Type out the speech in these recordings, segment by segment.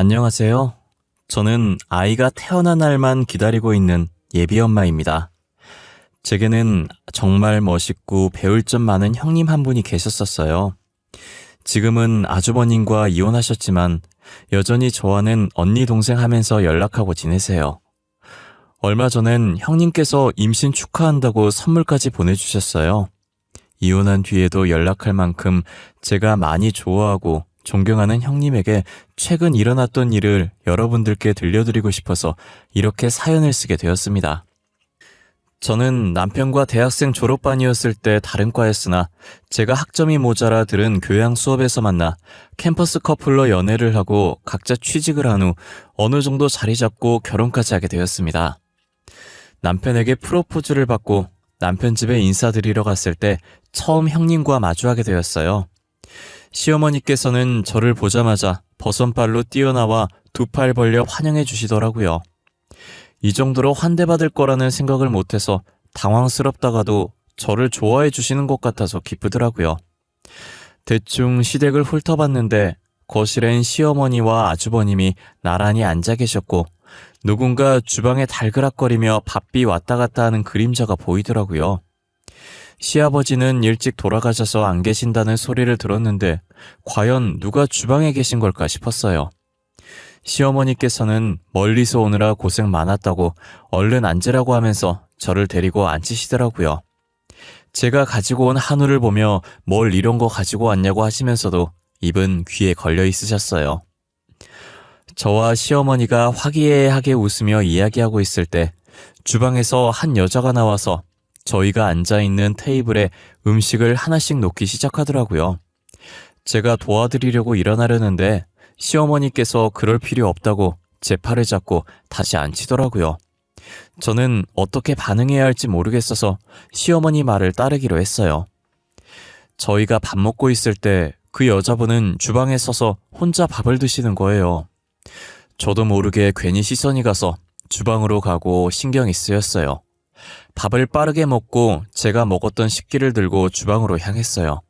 안녕하세요. 저는 아이가 태어난 날만 기다리고 있는 예비 엄마입니다. 제게는 정말 멋있고 배울 점 많은 형님 한 분이 계셨었어요. 지금은 아주버님과 이혼하셨지만 여전히 저와는 언니 동생 하면서 연락하고 지내세요. 얼마 전엔 형님께서 임신 축하한다고 선물까지 보내주셨어요. 이혼한 뒤에도 연락할 만큼 제가 많이 좋아하고 존경하는 형님에게 최근 일어났던 일을 여러분들께 들려드리고 싶어서 이렇게 사연을 쓰게 되었습니다. 저는 남편과 대학생 졸업반이었을 때 다른 과였으나 제가 학점이 모자라 들은 교양 수업에서 만나 캠퍼스 커플로 연애를 하고 각자 취직을 한 후 어느 정도 자리 잡고 결혼까지 하게 되었습니다. 남편에게 프로포즈를 받고 남편 집에 인사드리러 갔을 때 처음 형님과 마주하게 되었어요. 시어머니께서는 저를 보자마자 버선발로 뛰어나와 두 팔 벌려 환영해 주시더라고요. 이 정도로 환대받을 거라는 생각을 못해서 당황스럽다가도 저를 좋아해 주시는 것 같아서 기쁘더라고요. 대충 시댁을 훑어봤는데 거실엔 시어머니와 아주버님이 나란히 앉아 계셨고 누군가 주방에 달그락거리며 바삐 왔다 갔다 하는 그림자가 보이더라고요. 시아버지는 일찍 돌아가셔서 안 계신다는 소리를 들었는데 과연 누가 주방에 계신 걸까 싶었어요. 시어머니께서는 멀리서 오느라 고생 많았다고 얼른 앉으라고 하면서 저를 데리고 앉히시더라고요. 제가 가지고 온 한우를 보며 뭘 이런 거 가지고 왔냐고 하시면서도 입은 귀에 걸려 있으셨어요. 저와 시어머니가 화기애애하게 웃으며 이야기하고 있을 때 주방에서 한 여자가 나와서 저희가 앉아있는 테이블에 음식을 하나씩 놓기 시작하더라고요. 제가 도와드리려고 일어나려는데 시어머니께서 그럴 필요 없다고 제 팔을 잡고 다시 앉히더라고요. 저는 어떻게 반응해야 할지 모르겠어서 시어머니 말을 따르기로 했어요. 저희가 밥 먹고 있을 때 그 여자분은 주방에 서서 혼자 밥을 드시는 거예요. 저도 모르게 괜히 시선이 가서 주방으로 가고 신경이 쓰였어요. 밥을 빠르게 먹고 제가 먹었던 식기를 들고 주방으로 향했어요.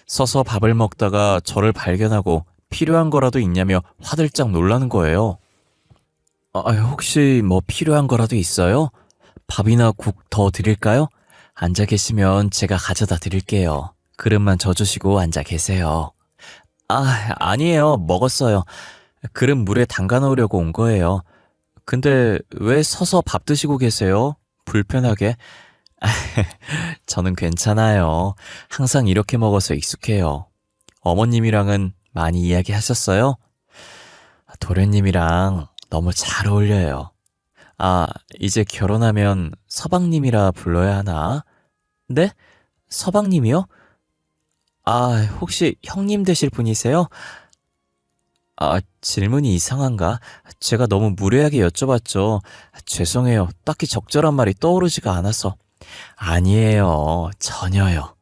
서서 밥을 먹다가 저를 발견하고 필요한 거라도 있냐며 화들짝 놀라는 거예요. 혹시 뭐 필요한 거라도 있어요? 밥이나 국 더 드릴까요? 앉아 계시면 제가 가져다 드릴게요. 그릇만 져주시고 앉아 계세요. 아니에요. 먹었어요. 그릇 물에 담가 놓으려고 온 거예요. 근데 왜 서서 밥 드시고 계세요? 불편하게? 저는 괜찮아요. 항상 이렇게 먹어서 익숙해요. 어머님이랑은 많이 이야기하셨어요? 도련님이랑 너무 잘 어울려요. 이제 결혼하면 서방님이라 불러야 하나? 네? 서방님이요? 혹시 형님 되실 분이세요? 질문이 이상한가? 제가 너무 무례하게 여쭤봤죠. 죄송해요. 딱히 적절한 말이 떠오르지가 않아서. 아니에요. 전혀요.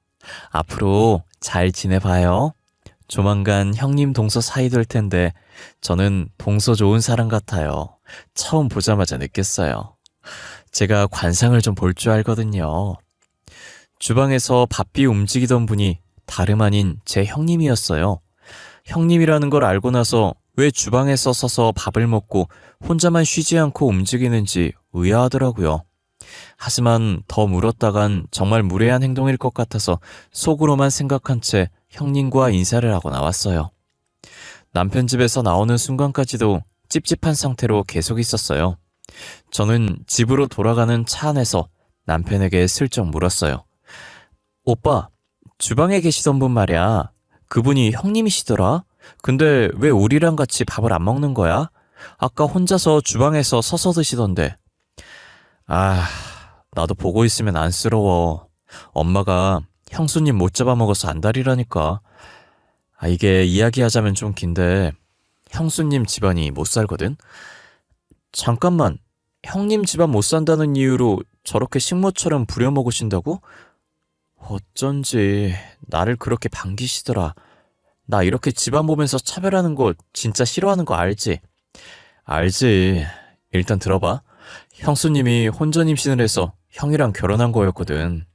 앞으로 잘 지내봐요. 조만간 형님 동서 사이 될 텐데 저는 동서 좋은 사람 같아요. 처음 보자마자 느꼈어요. 제가 관상을 좀 볼 줄 알거든요. 주방에서 바삐 움직이던 분이 다름 아닌 제 형님이었어요. 형님이라는 걸 알고 나서 왜 주방에서 서서 밥을 먹고 혼자만 쉬지 않고 움직이는지 의아하더라고요. 하지만 더 물었다간 정말 무례한 행동일 것 같아서 속으로만 생각한 채 형님과 인사를 하고 나왔어요. 남편 집에서 나오는 순간까지도 찝찝한 상태로 계속 있었어요. 저는 집으로 돌아가는 차 안에서 남편에게 슬쩍 물었어요. 오빠, 주방에 계시던 분 말이야. 그분이 형님이시더라? 근데 왜 우리랑 같이 밥을 안 먹는 거야? 아까 혼자서 주방에서 서서 드시던데. 나도 보고 있으면 안쓰러워. 엄마가 형수님 못 잡아먹어서 안달이라니까. 이게 이야기하자면 좀 긴데 형수님 집안이 못 살거든? 잠깐만, 형님 집안 못 산다는 이유로 저렇게 식모처럼 부려먹으신다고? 어쩐지 나를 그렇게 반기시더라. 나 이렇게 집안 보면서 차별하는 거 진짜 싫어하는 거 알지? 알지. 일단 들어봐. 형수님이 혼전 임신을 해서 형이랑 결혼한 거였거든.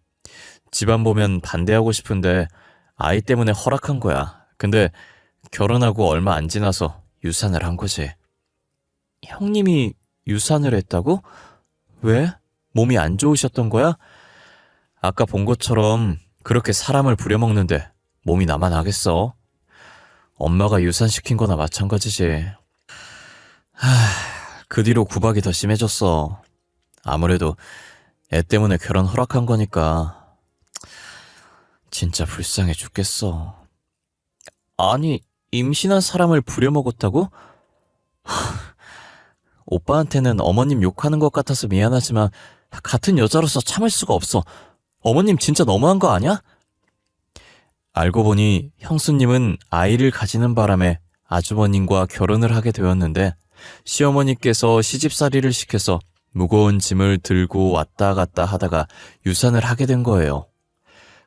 집안 보면 반대하고 싶은데 아이 때문에 허락한 거야. 근데 결혼하고 얼마 안 지나서 유산을 한 거지. 형님이 유산을 했다고? 왜? 몸이 안 좋으셨던 거야? 아까 본 것처럼 그렇게 사람을 부려먹는데 몸이 나만 하겠어? 엄마가 유산시킨 거나 마찬가지지. 그 뒤로 구박이 더 심해졌어. 아무래도 애 때문에 결혼 허락한 거니까. 진짜 불쌍해 죽겠어. 아니, 임신한 사람을 부려먹었다고? 오빠한테는 어머님 욕하는 것 같아서 미안하지만 같은 여자로서 참을 수가 없어. 어머님 진짜 너무한 거 아니야? 알고 보니 형수님은 아이를 가지는 바람에 아주버님과 결혼을 하게 되었는데 시어머니께서 시집살이를 시켜서 무거운 짐을 들고 왔다 갔다 하다가 유산을 하게 된 거예요.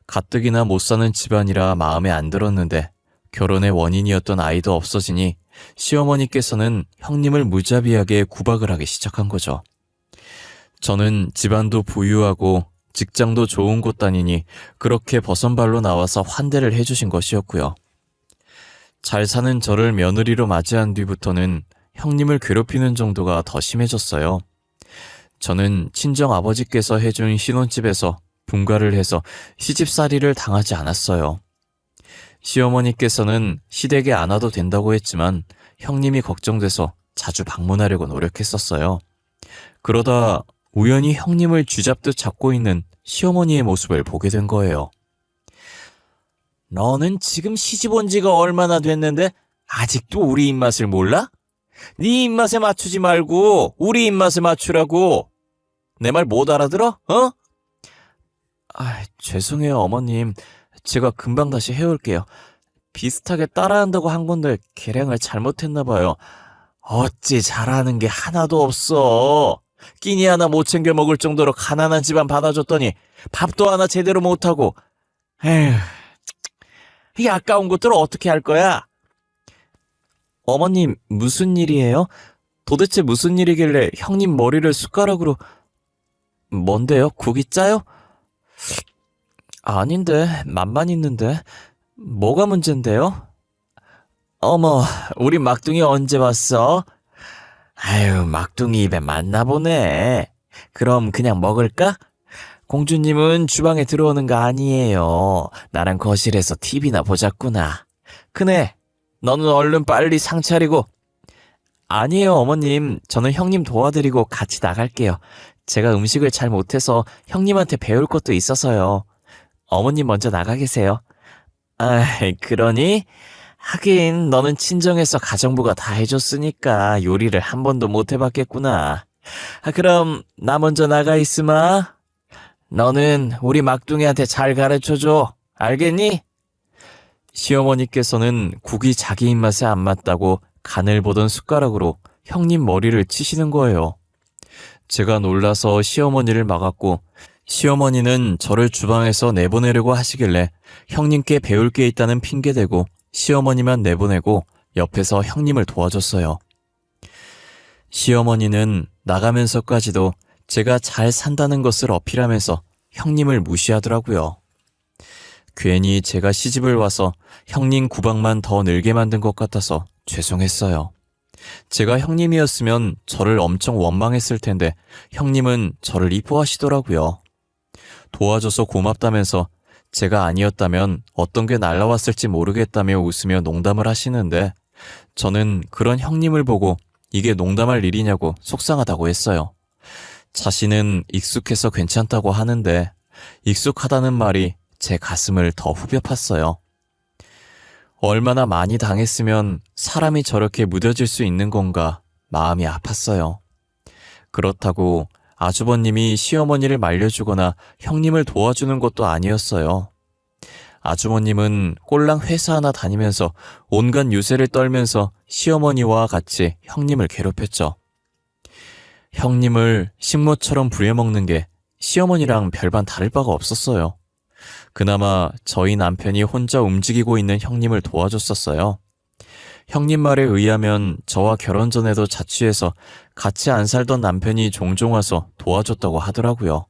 가뜩이나 못 사는 집안이라 마음에 안 들었는데 결혼의 원인이었던 아이도 없어지니 시어머니께서는 형님을 무자비하게 구박을 하기 시작한 거죠. 저는 집안도 부유하고 직장도 좋은 곳 다니니 그렇게 버선발로 나와서 환대를 해주신 것이었고요. 잘 사는 저를 며느리로 맞이한 뒤부터는 형님을 괴롭히는 정도가 더 심해졌어요. 저는 친정아버지께서 해준 신혼집에서 분가를 해서 시집살이를 당하지 않았어요. 시어머니께서는 시댁에 안 와도 된다고 했지만 형님이 걱정돼서 자주 방문하려고 노력했었어요. 그러다 우연히 형님을 쥐잡듯 잡고 있는 시어머니의 모습을 보게 된 거예요. 너는 지금 시집 온 지가 얼마나 됐는데 아직도 우리 입맛을 몰라? 네 입맛에 맞추지 말고 우리 입맛에 맞추라고. 내 말 못 알아들어? 어? 죄송해요 어머님. 제가 금방 다시 해올게요. 비슷하게 따라한다고 한 건데 계량을 잘못했나 봐요. 어찌 잘하는 게 하나도 없어. 끼니 하나 못 챙겨 먹을 정도로 가난한 집안 받아줬더니 밥도 하나 제대로 못하고. 에휴, 이 아까운 것들을 어떻게 할 거야? 어머님, 무슨 일이에요? 도대체 무슨 일이길래 형님 머리를 숟가락으로... 뭔데요? 국이 짜요? 아닌데, 맛만 있는데. 뭐가 문제인데요? 어머, 우리 막둥이 언제 왔어? 아유, 막둥이 입에 맞나 보네. 그럼 그냥 먹을까? 공주님은 주방에 들어오는 거 아니에요. 나랑 거실에서 TV나 보자꾸나. 그네, 너는 얼른 빨리 상 차리고. 아니에요, 어머님. 저는 형님 도와드리고 같이 나갈게요. 제가 음식을 잘 못해서 형님한테 배울 것도 있어서요. 어머님 먼저 나가 계세요. 그러니? 하긴 너는 친정에서 가정부가 다 해줬으니까 요리를 한 번도 못 해봤겠구나. 그럼 나 먼저 나가 있으마. 너는 우리 막둥이한테 잘 가르쳐줘. 알겠니? 시어머니께서는 국이 자기 입맛에 안 맞다고 간을 보던 숟가락으로 형님 머리를 치시는 거예요. 제가 놀라서 시어머니를 막았고 시어머니는 저를 주방에서 내보내려고 하시길래 형님께 배울 게 있다는 핑계대고 시어머니만 내보내고 옆에서 형님을 도와줬어요. 시어머니는 나가면서까지도 제가 잘 산다는 것을 어필하면서 형님을 무시하더라고요. 괜히 제가 시집을 와서 형님 구박만 더 늘게 만든 것 같아서 죄송했어요. 제가 형님이었으면 저를 엄청 원망했을 텐데 형님은 저를 이뻐하시더라고요. 도와줘서 고맙다면서 제가 아니었다면 어떤 게 날라왔을지 모르겠다며 웃으며 농담을 하시는데 저는 그런 형님을 보고 이게 농담할 일이냐고 속상하다고 했어요. 자신은 익숙해서 괜찮다고 하는데 익숙하다는 말이 제 가슴을 더 후벼 팠어요. 얼마나 많이 당했으면 사람이 저렇게 무뎌질 수 있는 건가 마음이 아팠어요. 그렇다고 아주버님이 시어머니를 말려주거나 형님을 도와주는 것도 아니었어요. 아주버님은 꼴랑 회사 하나 다니면서 온갖 유세를 떨면서 시어머니와 같이 형님을 괴롭혔죠. 형님을 식모처럼 부려먹는 게 시어머니랑 별반 다를 바가 없었어요. 그나마 저희 남편이 혼자 움직이고 있는 형님을 도와줬었어요. 형님 말에 의하면 저와 결혼 전에도 자취해서 같이 안 살던 남편이 종종 와서 도와줬다고 하더라고요.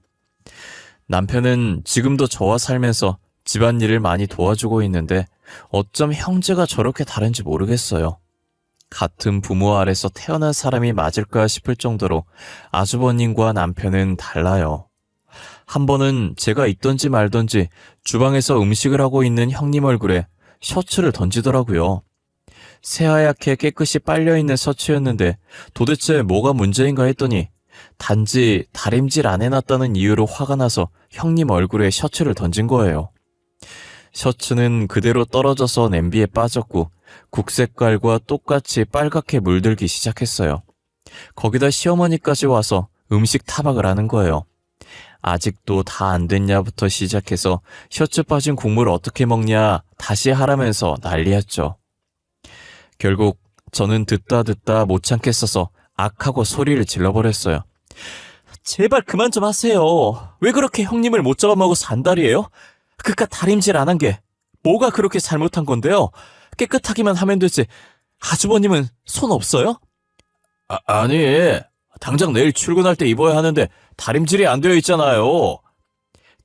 남편은 지금도 저와 살면서 집안일을 많이 도와주고 있는데 어쩜 형제가 저렇게 다른지 모르겠어요. 같은 부모 아래서 태어난 사람이 맞을까 싶을 정도로 아주버님과 남편은 달라요. 한 번은 제가 있던지 말던지 주방에서 음식을 하고 있는 형님 얼굴에 셔츠를 던지더라고요. 새하얗게 깨끗이 빨려있는 셔츠였는데 도대체 뭐가 문제인가 했더니 단지 다림질 안 해놨다는 이유로 화가 나서 형님 얼굴에 셔츠를 던진 거예요. 셔츠는 그대로 떨어져서 냄비에 빠졌고 국 색깔과 똑같이 빨갛게 물들기 시작했어요. 거기다 시어머니까지 와서 음식 타박을 하는 거예요. 아직도 다 안 됐냐부터 시작해서 셔츠 빠진 국물 어떻게 먹냐 다시 하라면서 난리였죠. 결국 저는 듣다 못 참겠어서 악하고 소리를 질러버렸어요. 제발 그만 좀 하세요. 왜 그렇게 형님을 못 잡아먹어서 안달이에요? 그깟 다림질 안 한 게 뭐가 그렇게 잘못한 건데요? 깨끗하기만 하면 되지. 아주버님은 손 없어요? 아니, 당장 내일 출근할 때 입어야 하는데 다림질이 안 되어 있잖아요.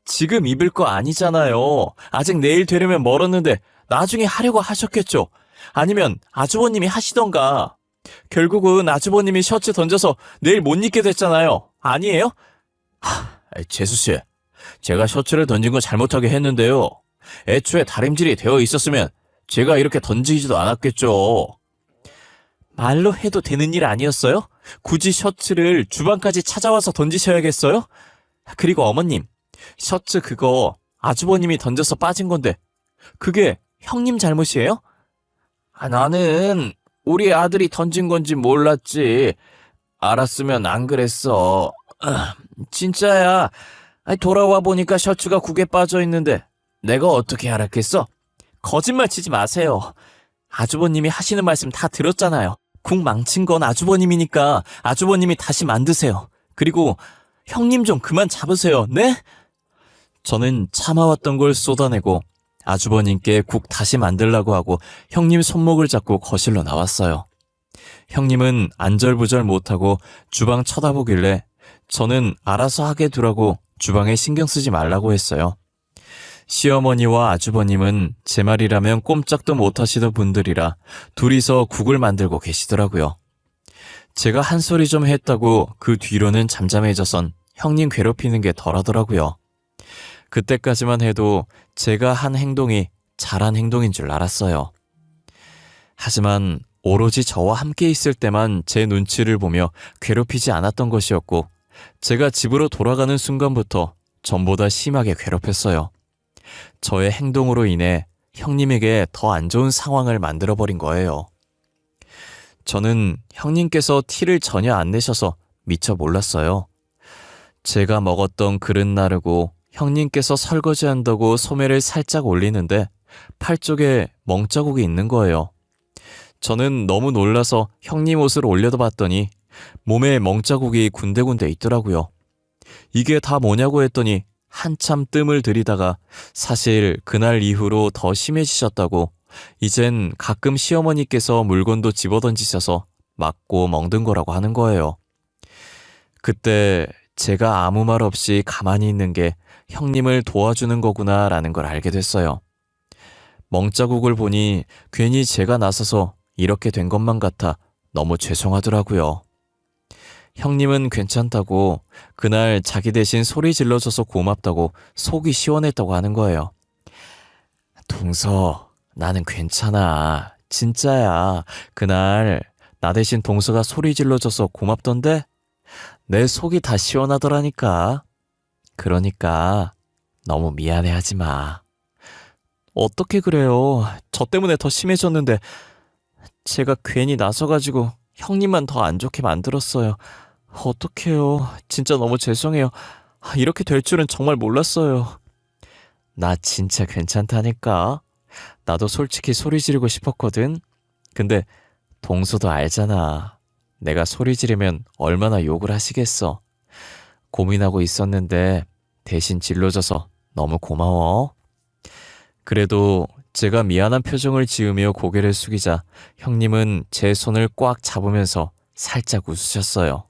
지금 입을 거 아니잖아요. 아직 내일 되려면 멀었는데 나중에 하려고 하셨겠죠. 아니면 아주버님이 하시던가. 결국은 아주버님이 셔츠 던져서 내일 못 입게 됐잖아요. 아니에요? 재수씨, 제가 셔츠를 던진 건 잘못하게 했는데요. 애초에 다림질이 되어 있었으면 제가 이렇게 던지지도 않았겠죠. 말로 해도 되는 일 아니었어요? 굳이 셔츠를 주방까지 찾아와서 던지셔야겠어요? 그리고 어머님, 셔츠 그거 아주버님이 던져서 빠진 건데 그게 형님 잘못이에요? 나는 우리 아들이 던진 건지 몰랐지. 알았으면 안 그랬어. 진짜야. 돌아와 보니까 셔츠가 국에 빠져 있는데 내가 어떻게 알았겠어? 거짓말 치지 마세요. 아주버님이 하시는 말씀 다 들었잖아요. 국 망친 건 아주버님이니까 아주버님이 다시 만드세요. 그리고 형님 좀 그만 잡으세요. 네? 저는 참아왔던 걸 쏟아내고 아주버님께 국 다시 만들라고 하고 형님 손목을 잡고 거실로 나왔어요. 형님은 안절부절 못하고 주방 쳐다보길래 저는 알아서 하게 두라고 주방에 신경 쓰지 말라고 했어요. 시어머니와 아주버님은 제 말이라면 꼼짝도 못하시던 분들이라 둘이서 국을 만들고 계시더라고요. 제가 한 소리 좀 했다고 그 뒤로는 잠잠해져선 형님 괴롭히는 게 덜하더라고요. 그때까지만 해도 제가 한 행동이 잘한 행동인 줄 알았어요. 하지만 오로지 저와 함께 있을 때만 제 눈치를 보며 괴롭히지 않았던 것이었고 제가 집으로 돌아가는 순간부터 전보다 심하게 괴롭혔어요. 저의 행동으로 인해 형님에게 더 안 좋은 상황을 만들어버린 거예요. 저는 형님께서 티를 전혀 안 내셔서 미처 몰랐어요. 제가 먹었던 그릇 나르고 형님께서 설거지한다고 소매를 살짝 올리는데 팔 쪽에 멍자국이 있는 거예요. 저는 너무 놀라서 형님 옷을 올려다 봤더니 몸에 멍자국이 군데군데 있더라고요. 이게 다 뭐냐고 했더니 한참 뜸을 들이다가 사실 그날 이후로 더 심해지셨다고 이젠 가끔 시어머니께서 물건도 집어던지셔서 맞고 멍든 거라고 하는 거예요. 그때 제가 아무 말 없이 가만히 있는 게 형님을 도와주는 거구나라는 걸 알게 됐어요. 멍자국을 보니 괜히 제가 나서서 이렇게 된 것만 같아 너무 죄송하더라고요. 형님은 괜찮다고 그날 자기 대신 소리 질러줘서 고맙다고 속이 시원했다고 하는 거예요. 동서, 나는 괜찮아. 진짜야. 그날 나 대신 동서가 소리 질러줘서 고맙던데 내 속이 다 시원하더라니까. 그러니까 너무 미안해하지 마. 어떻게 그래요? 저 때문에 더 심해졌는데 제가 괜히 나서가지고 형님만 더 안 좋게 만들었어요. 어떡해요. 진짜 너무 죄송해요. 이렇게 될 줄은 정말 몰랐어요. 나 진짜 괜찮다니까. 나도 솔직히 소리 지르고 싶었거든. 근데 동서도 알잖아. 내가 소리 지르면 얼마나 욕을 하시겠어. 고민하고 있었는데 대신 질러줘서 너무 고마워. 그래도 제가 미안한 표정을 지으며 고개를 숙이자 형님은 제 손을 꽉 잡으면서 살짝 웃으셨어요.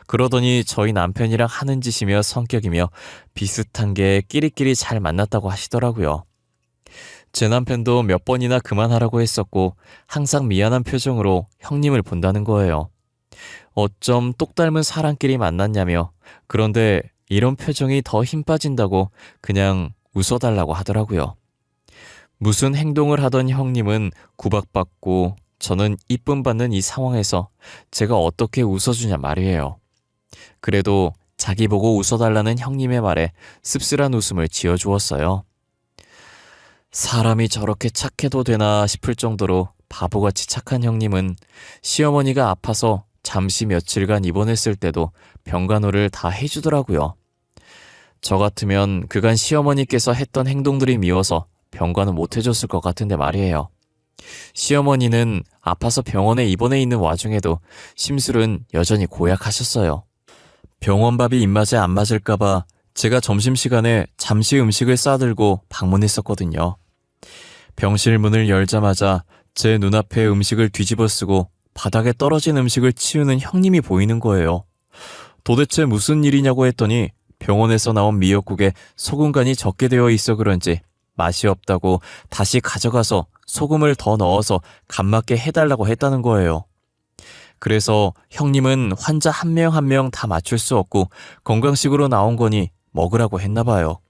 그러더니 저희 남편이랑 하는 짓이며 성격이며 비슷한 게 끼리끼리 잘 만났다고 하시더라고요. 제 남편도 몇 번이나 그만하라고 했었고 항상 미안한 표정으로 형님을 본다는 거예요. 어쩜 똑 닮은 사람끼리 만났냐며 그런데 이런 표정이 더 힘 빠진다고 그냥 웃어달라고 하더라고요. 무슨 행동을 하던 형님은 구박받고 저는 이쁨 받는 이 상황에서 제가 어떻게 웃어주냐 말이에요. 그래도 자기 보고 웃어달라는 형님의 말에 씁쓸한 웃음을 지어주었어요. 사람이 저렇게 착해도 되나 싶을 정도로 바보같이 착한 형님은 시어머니가 아파서 잠시 며칠간 입원했을 때도 병간호를 다 해주더라고요. 저 같으면 그간 시어머니께서 했던 행동들이 미워서 병간호 못 해줬을 것 같은데 말이에요. 시어머니는 아파서 병원에 입원해 있는 와중에도 심술은 여전히 고약하셨어요. 병원밥이 입맛에 안 맞을까봐 제가 점심시간에 잠시 음식을 싸들고 방문했었거든요. 병실 문을 열자마자 제 눈앞에 음식을 뒤집어 쓰고 바닥에 떨어진 음식을 치우는 형님이 보이는 거예요. 도대체 무슨 일이냐고 했더니 병원에서 나온 미역국에 소금간이 적게 되어 있어 그런지 맛이 없다고 다시 가져가서 소금을 더 넣어서 간 맞게 해달라고 했다는 거예요. 그래서 형님은 환자 한 명 한 명 다 맞출 수 없고 건강식으로 나온 거니 먹으라고 했나 봐요.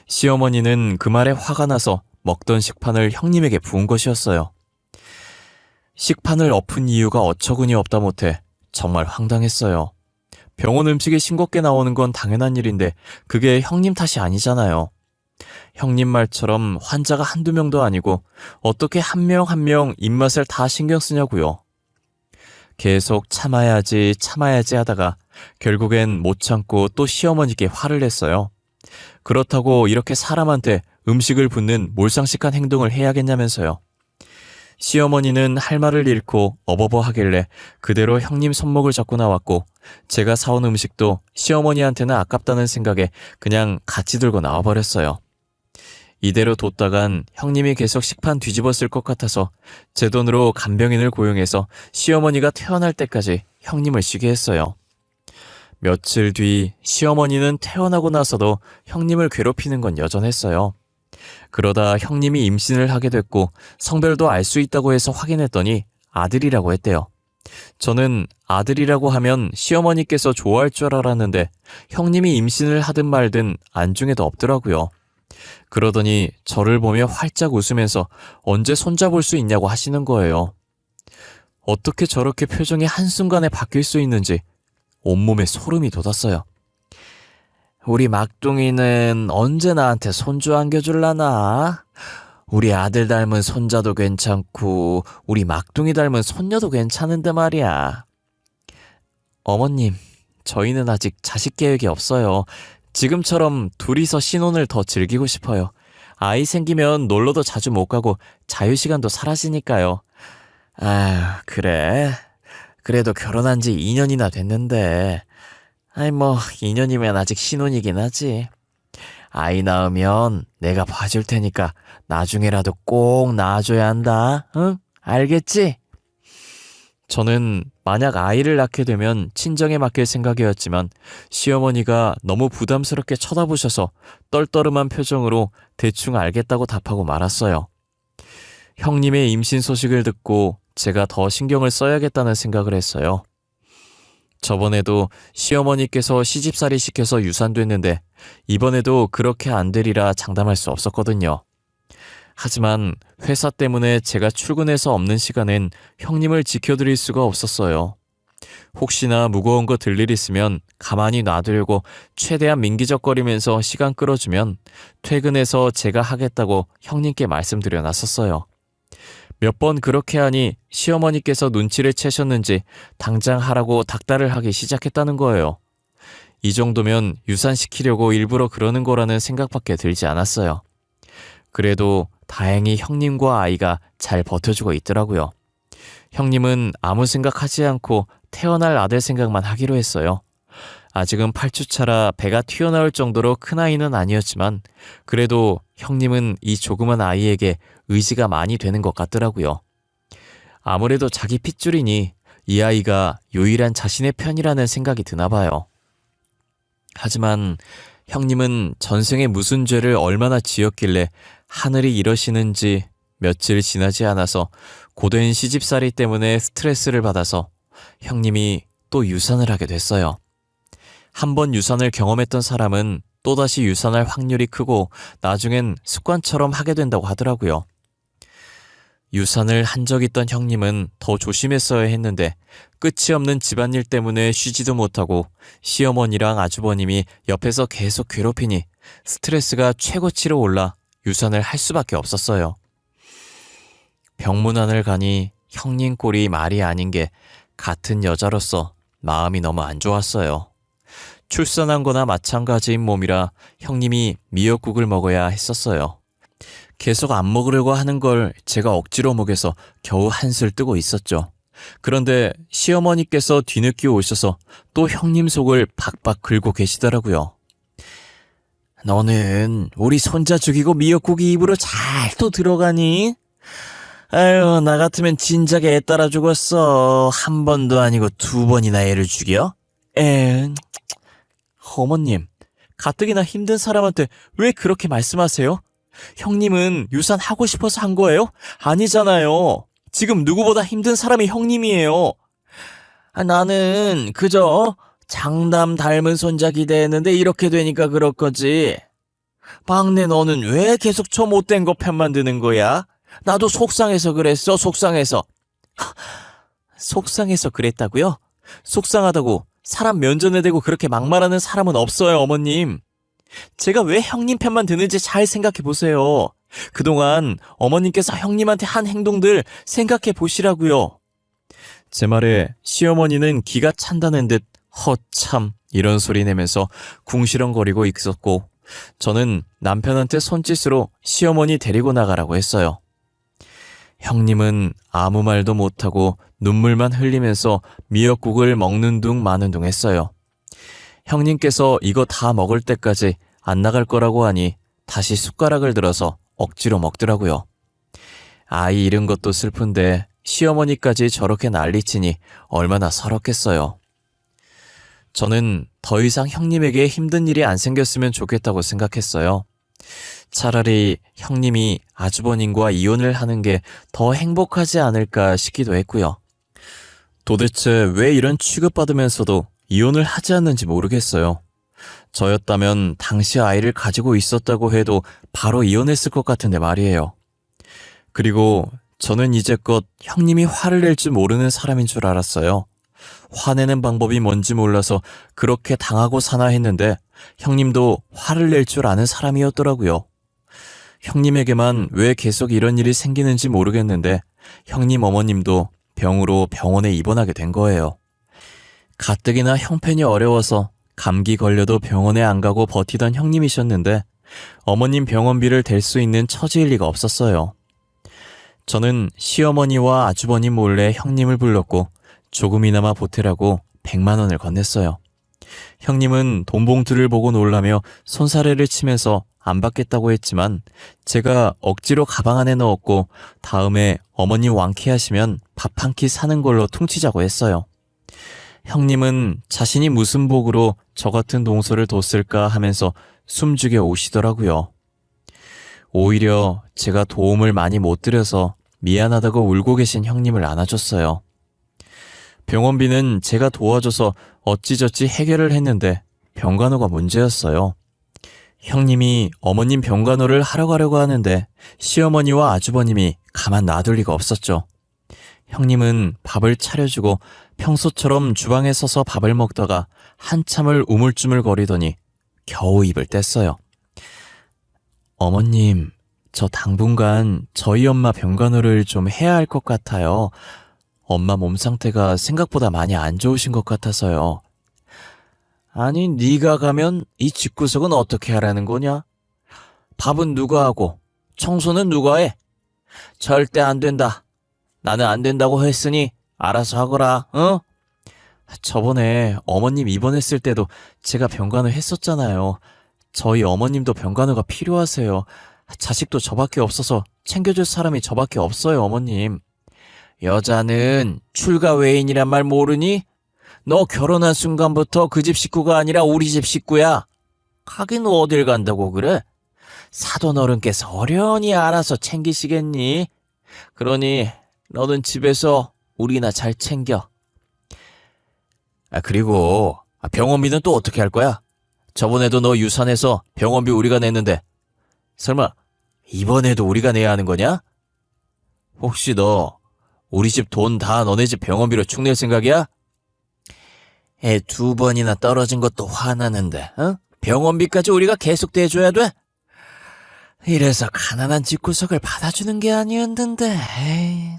시어머니는 그 말에 화가 나서 먹던 식판을 형님에게 부은 것이었어요. 식판을 엎은 이유가 어처구니 없다 못해 정말 황당했어요. 병원 음식이 싱겁게 나오는 건 당연한 일인데 그게 형님 탓이 아니잖아요. 형님 말처럼 환자가 한두 명도 아니고 어떻게 한 명 한 명 입맛을 다 신경 쓰냐고요. 계속 참아야지 하다가 결국엔 못 참고 또 시어머니께 화를 냈어요. 그렇다고 이렇게 사람한테 음식을 붓는 몰상식한 행동을 해야겠냐면서요. 시어머니는 할 말을 잃고 어버버 하길래 그대로 형님 손목을 잡고 나왔고 제가 사온 음식도 시어머니한테는 아깝다는 생각에 그냥 같이 들고 나와버렸어요. 이대로 뒀다간 형님이 계속 식판 뒤집었을 것 같아서 제 돈으로 간병인을 고용해서 시어머니가 퇴원할 때까지 형님을 쉬게 했어요. 며칠 뒤 시어머니는 퇴원하고 나서도 형님을 괴롭히는 건 여전했어요. 그러다 형님이 임신을 하게 됐고 성별도 알 수 있다고 해서 확인했더니 아들이라고 했대요. 저는 아들이라고 하면 시어머니께서 좋아할 줄 알았는데 형님이 임신을 하든 말든 안중에도 없더라고요. 그러더니 저를 보며 활짝 웃으면서 언제 손잡을 수 있냐고 하시는 거예요. 어떻게 저렇게 표정이 한순간에 바뀔 수 있는지 온몸에 소름이 돋았어요. 우리 막둥이는 언제 나한테 손주 안겨줄라나? 우리 아들 닮은 손자도 괜찮고 우리 막둥이 닮은 손녀도 괜찮은데 말이야. 어머님, 저희는 아직 자식 계획이 없어요. 지금처럼 둘이서 신혼을 더 즐기고 싶어요. 아이 생기면 놀러도 자주 못 가고 자유시간도 사라지니까요. 아, 그래. 그래도 결혼한 지 2년이나 됐는데. 2년이면 아직 신혼이긴 하지. 아이 낳으면 내가 봐줄 테니까 나중에라도 꼭 낳아줘야 한다. 응? 알겠지? 저는 만약 아이를 낳게 되면 친정에 맡길 생각이었지만 시어머니가 너무 부담스럽게 쳐다보셔서 떨떠름한 표정으로 대충 알겠다고 답하고 말았어요. 형님의 임신 소식을 듣고 제가 더 신경을 써야겠다는 생각을 했어요. 저번에도 시어머니께서 시집살이 시켜서 유산됐는데 이번에도 그렇게 안 되리라 장담할 수 없었거든요. 하지만 회사 때문에 제가 출근해서 없는 시간엔 형님을 지켜드릴 수가 없었어요. 혹시나 무거운 거 들 일 있으면 가만히 놔두려고 최대한 민기적거리면서 시간 끌어주면 퇴근해서 제가 하겠다고 형님께 말씀드려 놨었어요. 몇 번 그렇게 하니 시어머니께서 눈치를 채셨는지 당장 하라고 닥달을 하기 시작했다는 거예요. 이 정도면 유산시키려고 일부러 그러는 거라는 생각밖에 들지 않았어요. 그래도 다행히 형님과 아이가 잘 버텨주고 있더라고요. 형님은 아무 생각하지 않고 태어날 아들 생각만 하기로 했어요. 아직은 8주차라 배가 튀어나올 정도로 큰 아이는 아니었지만 그래도 형님은 이 조그만 아이에게 의지가 많이 되는 것 같더라고요. 아무래도 자기 핏줄이니 이 아이가 유일한 자신의 편이라는 생각이 드나 봐요. 하지만 형님은 전생에 무슨 죄를 얼마나 지었길래 하늘이 이러시는지 며칠 지나지 않아서 고된 시집살이 때문에 스트레스를 받아서 형님이 또 유산을 하게 됐어요. 한번 유산을 경험했던 사람은 또다시 유산할 확률이 크고 나중엔 습관처럼 하게 된다고 하더라고요. 유산을 한 적 있던 형님은 더 조심했어야 했는데 끝이 없는 집안일 때문에 쉬지도 못하고 시어머니랑 아주버님이 옆에서 계속 괴롭히니 스트레스가 최고치로 올라 유산을 할 수밖에 없었어요. 병문안을 가니 형님 꼴이 말이 아닌 게 같은 여자로서 마음이 너무 안 좋았어요. 출산한 거나 마찬가지인 몸이라 형님이 미역국을 먹어야 했었어요. 계속 안 먹으려고 하는 걸 제가 억지로 먹여서 겨우 한술 뜨고 있었죠. 그런데 시어머니께서 뒤늦게 오셔서 또 형님 속을 박박 긁고 계시더라고요. 너는 우리 손자 죽이고 미역국이 입으로 잘 또 들어가니? 아유, 나 같으면 진작에 애 따라 죽었어. 한 번도 아니고 두 번이나 애를 죽여? 어머님, 가뜩이나 힘든 사람한테 왜 그렇게 말씀하세요? 형님은 유산 하고 싶어서 한 거예요? 아니잖아요. 지금 누구보다 힘든 사람이 형님이에요. 나는 그저 장남 닮은 손자 기대했는데 이렇게 되니까 그럴 거지. 막내 너는 왜 계속 저 못된 거 편만 드는 거야? 나도 속상해서 그랬어, 속상해서. 속상해서 그랬다고요? 속상하다고 사람 면전에 대고 그렇게 막말하는 사람은 없어요, 어머님. 제가 왜 형님 편만 드는지 잘 생각해 보세요. 그동안 어머님께서 형님한테 한 행동들 생각해 보시라고요. 제 말에 시어머니는 기가 찬다는 듯 허참 이런 소리 내면서 궁시렁거리고 있었고 저는 남편한테 손짓으로 시어머니 데리고 나가라고 했어요. 형님은 아무 말도 못하고 눈물만 흘리면서 미역국을 먹는 둥 마는 둥 했어요. 형님께서 이거 다 먹을 때까지 안 나갈 거라고 하니 다시 숟가락을 들어서 억지로 먹더라고요. 아이 잃은 것도 슬픈데 시어머니까지 저렇게 난리치니 얼마나 서럽겠어요. 저는 더 이상 형님에게 힘든 일이 안 생겼으면 좋겠다고 생각했어요. 차라리 형님이 아주버님과 이혼을 하는 게 더 행복하지 않을까 싶기도 했고요. 도대체 왜 이런 취급받으면서도 이혼을 하지 않는지 모르겠어요. 저였다면 당시 아이를 가지고 있었다고 해도 바로 이혼했을 것 같은데 말이에요. 그리고 저는 이제껏 형님이 화를 낼 줄 모르는 사람인 줄 알았어요. 화내는 방법이 뭔지 몰라서 그렇게 당하고 사나 했는데 형님도 화를 낼 줄 아는 사람이었더라고요. 형님에게만 왜 계속 이런 일이 생기는지 모르겠는데 형님 어머님도 병으로 병원에 입원하게 된 거예요. 가뜩이나 형편이 어려워서 감기 걸려도 병원에 안 가고 버티던 형님이셨는데 어머님 병원비를 댈 수 있는 처지일 리가 없었어요. 저는 시어머니와 아주버님 몰래 형님을 불렀고 조금이나마 보태라고 100만 원을 건넸어요. 형님은 돈 봉투를 보고 놀라며 손사래를 치면서 안 받겠다고 했지만 제가 억지로 가방 안에 넣었고 다음에 어머님 완쾌하시면 밥 한 끼 사는 걸로 퉁치자고 했어요. 형님은 자신이 무슨 복으로 저 같은 동서를 뒀을까 하면서 숨죽여 오시더라고요. 오히려 제가 도움을 많이 못 드려서 미안하다고 울고 계신 형님을 안아줬어요. 병원비는 제가 도와줘서 어찌저찌 해결을 했는데 병간호가 문제였어요. 형님이 어머님 병간호를 하러 가려고 하는데 시어머니와 아주버님이 가만 놔둘 리가 없었죠. 형님은 밥을 차려주고 평소처럼 주방에 서서 밥을 먹다가 한참을 우물쭈물거리더니 겨우 입을 뗐어요. 어머님, 저 당분간 저희 엄마 병간호를 좀 해야 할 것 같아요. 엄마 몸 상태가 생각보다 많이 안 좋으신 것 같아서요. 아니, 네가 가면 이 집구석은 어떻게 하라는 거냐? 밥은 누가 하고 청소는 누가 해? 절대 안 된다. 나는 안 된다고 했으니 알아서 하거라, 어? 저번에 어머님 입원했을 때도 제가 병간호 했었잖아요. 저희 어머님도 병간호가 필요하세요. 자식도 저밖에 없어서 챙겨줄 사람이 저밖에 없어요, 어머님. 여자는 출가 외인이란 말 모르니? 너 결혼한 순간부터 그 집 식구가 아니라 우리 집 식구야. 가긴 어딜 간다고 그래? 사돈 어른께서 어련히 알아서 챙기시겠니? 그러니 너는 집에서 우리나 잘 챙겨. 그리고 병원비는 또 어떻게 할 거야? 저번에도 너 유산해서 병원비 우리가 냈는데 설마 이번에도 우리가 내야 하는 거냐? 혹시 너 우리 집 돈 다 너네 집 병원비로 축낼 생각이야? 애 2번이나 떨어진 것도 화나는데 병원비까지 우리가 계속 대줘야 돼? 이래서 가난한 집구석을 받아주는 게 아니었는데. 에이.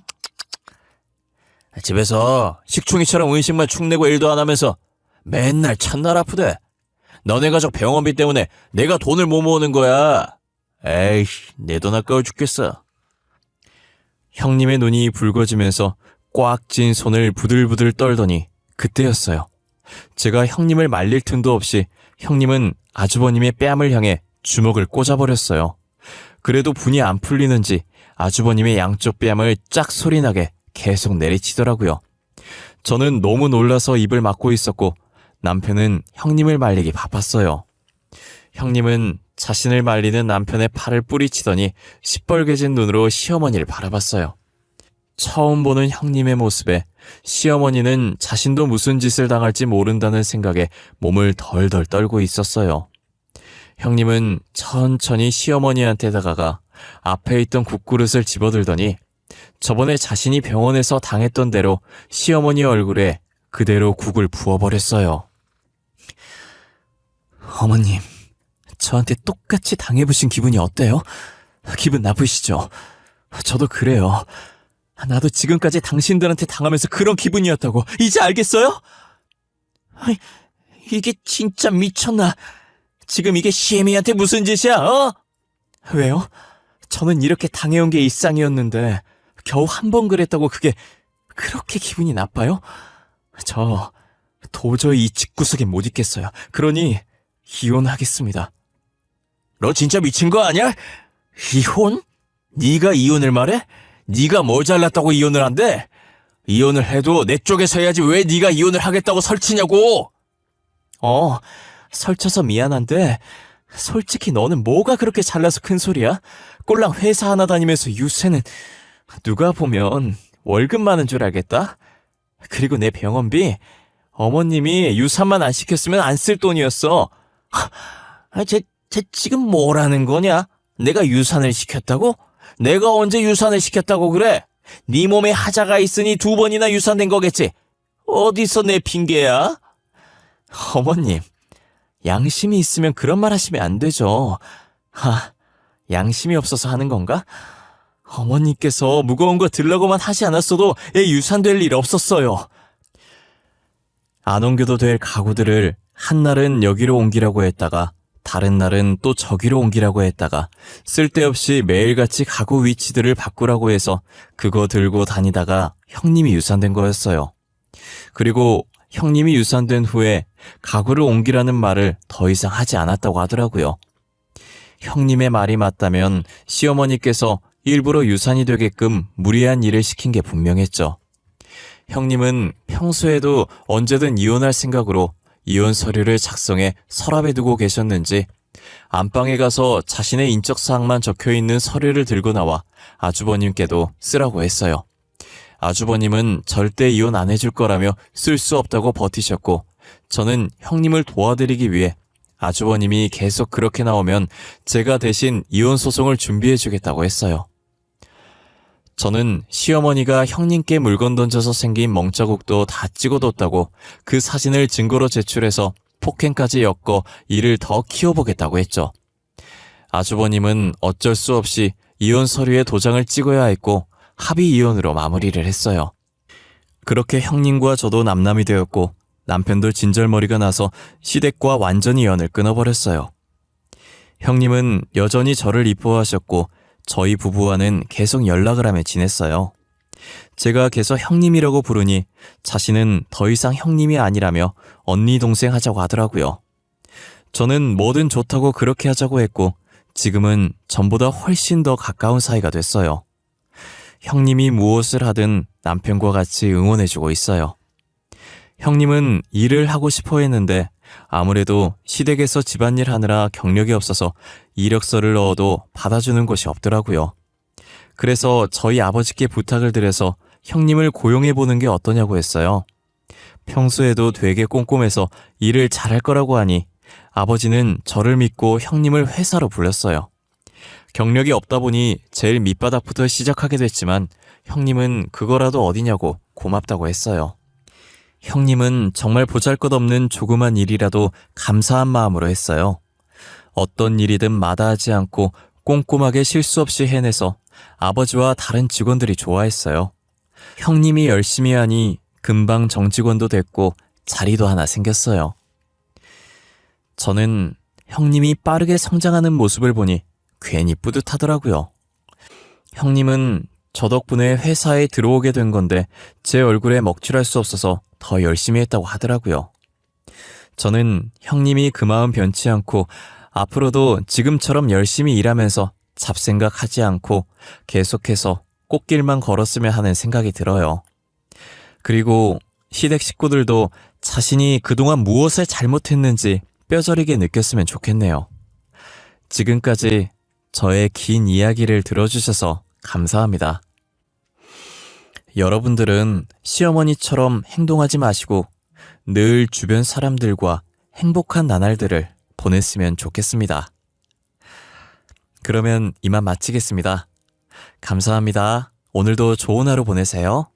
집에서 식충이처럼 음식만 축내고 일도 안 하면서 맨날 첫날 아프대. 너네 가족 병원비 때문에 내가 돈을 못 모으는 거야. 에이씨, 내 돈 아까워 죽겠어. 형님의 눈이 붉어지면서 꽉 쥔 손을 부들부들 떨더니 그때였어요. 제가 형님을 말릴 틈도 없이 형님은 아주버님의 뺨을 향해 주먹을 꽂아버렸어요. 그래도 분이 안 풀리는지 아주버님의 양쪽 뺨을 짝 소리나게 계속 내리치더라고요. 저는 너무 놀라서 입을 막고 있었고 남편은 형님을 말리기 바빴어요. 형님은 자신을 말리는 남편의 팔을 뿌리치더니 시뻘개진 눈으로 시어머니를 바라봤어요. 처음 보는 형님의 모습에 시어머니는 자신도 무슨 짓을 당할지 모른다는 생각에 몸을 덜덜 떨고 있었어요. 형님은 천천히 시어머니한테 다가가 앞에 있던 국그릇을 집어들더니 저번에 자신이 병원에서 당했던 대로 시어머니 얼굴에 그대로 국을 부어버렸어요. 어머님, 저한테 똑같이 당해보신 기분이 어때요? 기분 나쁘시죠? 저도 그래요. 나도 지금까지 당신들한테 당하면서 그런 기분이었다고 이제 알겠어요? 이게 진짜 미쳤나? 지금 이게 시애미한테 무슨 짓이야, 왜요? 저는 이렇게 당해온 게 일상이었는데 겨우 한 번 그랬다고 그게 그렇게 기분이 나빠요? 저 도저히 이 집구석에 못 있겠어요. 그러니 이혼하겠습니다. 너 진짜 미친 거 아니야? 이혼? 네가 이혼을 말해? 네가 뭐 잘났다고 이혼을 한대? 이혼을 해도 내 쪽에서 해야지 왜 네가 이혼을 하겠다고 설치냐고! 설쳐서 미안한데 솔직히 너는 뭐가 그렇게 잘나서 큰 소리야? 꼴랑 회사 하나 다니면서 유세는 누가 보면 월급 많은 줄 알겠다? 그리고 내 병원비 어머님이 유산만 안 시켰으면 안 쓸 돈이었어. 쟤 지금 뭐라는 거냐? 내가 유산을 시켰다고? 내가 언제 유산을 시켰다고 그래? 네 몸에 하자가 있으니 2번이나 유산된 거겠지? 어디서 내 핑계야? 어머님, 양심이 있으면 그런 말 하시면 안 되죠. 양심이 없어서 하는 건가? 어머니께서 무거운 거 들라고만 하지 않았어도 애 유산될 일 없었어요. 안 옮겨도 될 가구들을 한날은 여기로 옮기라고 했다가 다른 날은 또 저기로 옮기라고 했다가 쓸데없이 매일같이 가구 위치들을 바꾸라고 해서 그거 들고 다니다가 형님이 유산된 거였어요. 그리고 형님이 유산된 후에 가구를 옮기라는 말을 더 이상 하지 않았다고 하더라고요. 형님의 말이 맞다면 시어머니께서 일부러 유산이 되게끔 무리한 일을 시킨 게 분명했죠. 형님은 평소에도 언제든 이혼할 생각으로 이혼 서류를 작성해 서랍에 두고 계셨는지 안방에 가서 자신의 인적사항만 적혀있는 서류를 들고 나와 아주버님께도 쓰라고 했어요. 아주버님은 절대 이혼 안 해줄 거라며 쓸 수 없다고 버티셨고 저는 형님을 도와드리기 위해 아주버님이 계속 그렇게 나오면 제가 대신 이혼 소송을 준비해주겠다고 했어요. 저는 시어머니가 형님께 물건 던져서 생긴 멍자국도 다 찍어뒀다고 그 사진을 증거로 제출해서 폭행까지 엮어 이를 더 키워보겠다고 했죠. 아주버님은 어쩔 수 없이 이혼 서류에 도장을 찍어야 했고 합의 이혼으로 마무리를 했어요. 그렇게 형님과 저도 남남이 되었고 남편도 진절머리가 나서 시댁과 완전히 연을 끊어버렸어요. 형님은 여전히 저를 이뻐하셨고 저희 부부와는 계속 연락을 하며 지냈어요. 제가 계속 형님이라고 부르니 자신은 더 이상 형님이 아니라며 언니 동생 하자고 하더라고요. 저는 뭐든 좋다고 그렇게 하자고 했고 지금은 전보다 훨씬 더 가까운 사이가 됐어요. 형님이 무엇을 하든 남편과 같이 응원해주고 있어요. 형님은 일을 하고 싶어 했는데 아무래도 시댁에서 집안일 하느라 경력이 없어서 이력서를 넣어도 받아주는 곳이 없더라고요. 그래서 저희 아버지께 부탁을 드려서 형님을 고용해보는 게 어떠냐고 했어요. 평소에도 되게 꼼꼼해서 일을 잘할 거라고 하니 아버지는 저를 믿고 형님을 회사로 불렀어요. 경력이 없다 보니 제일 밑바닥부터 시작하게 됐지만 형님은 그거라도 어디냐고 고맙다고 했어요. 형님은 정말 보잘것없는 조그만 일이라도 감사한 마음으로 했어요. 어떤 일이든 마다하지 않고 꼼꼼하게 실수 없이 해내서 아버지와 다른 직원들이 좋아했어요. 형님이 열심히 하니 금방 정직원도 됐고 자리도 하나 생겼어요. 저는 형님이 빠르게 성장하는 모습을 보니 괜히 뿌듯하더라고요. 형님은 저 덕분에 회사에 들어오게 된 건데 제 얼굴에 먹칠할 수 없어서 더 열심히 했다고 하더라고요. 저는 형님이 그 마음 변치 않고 앞으로도 지금처럼 열심히 일하면서 잡생각하지 않고 계속해서 꽃길만 걸었으면 하는 생각이 들어요. 그리고 시댁 식구들도 자신이 그동안 무엇을 잘못했는지 뼈저리게 느꼈으면 좋겠네요. 지금까지 저의 긴 이야기를 들어주셔서 감사합니다. 여러분들은 시어머니처럼 행동하지 마시고 늘 주변 사람들과 행복한 나날들을 보냈으면 좋겠습니다. 그러면 이만 마치겠습니다. 감사합니다. 오늘도 좋은 하루 보내세요.